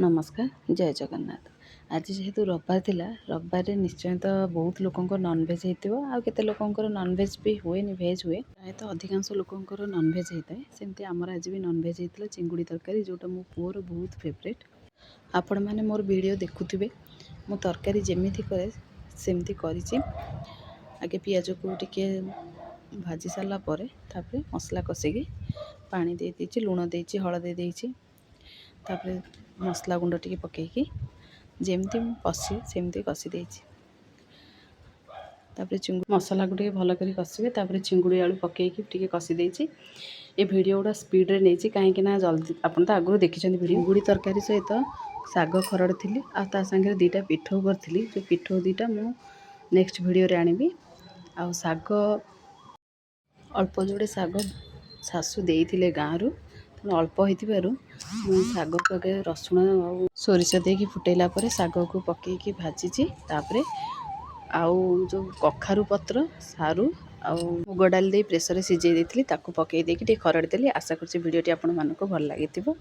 नमस्कार जय जगन्नाथ। आज जेहेतु रविवार थिला रविवार निश्चय तो बहुत लोकंर नॉनवेज होइतिबो आ केते लोकंर नॉनवेज भी हुएनि भेज हुए प्रायतः अधिकांश लोकंर नॉनवेज होता है सेमती आमर आज भी नॉनवेज होता चिंगुड़ी तरकारी जोटा मो पुअर बहुत फेवरेट। आपण मैंने मोर वीडियो देखुथिबे मो तरकारी जेमिति करे सेमती करिछि। आगे पियाज को टिके भाजी सारा पर तापर मसला कषिकी पानी दे देछि लुण देछि हळदी देछि तापर मसला गुंड टिके पकेकी जेमती कषि सेमती कषि देछि। तापर चिंगुड़ी मसला को टिके भल करी कषिबे तापर चिंगुड़ी आलू पकेकी टिके कषि देछि। ए वीडियो गुड़ा स्पीड रे नेछि काहेकि ना जल्दी आपन तो आगु देखिछन वीडियो। चिंगुड़ी तरकारी सहित साग खरड़ थिली आ ता संगे दीटा पिठो करथिली जो पिठो दीटा मु नेक्स्ट वीडियो रे आनिबी। आ साग अल्प जोड़े साग शाशु देइथिले गाँरु अल्प होइतिबारु साग को आगे रसुण और सोरिष देकी फुटेला परे साग को पकेकी भाजीची तापरे आउ जो कखारु पत्र सारू आउ मुग डाल दे प्रेसर सिझे देइथिली ताकू पकेई देकी टे खरड़ देली। आशा करछि वीडियो टी आपण मानको भल लागिथिबो।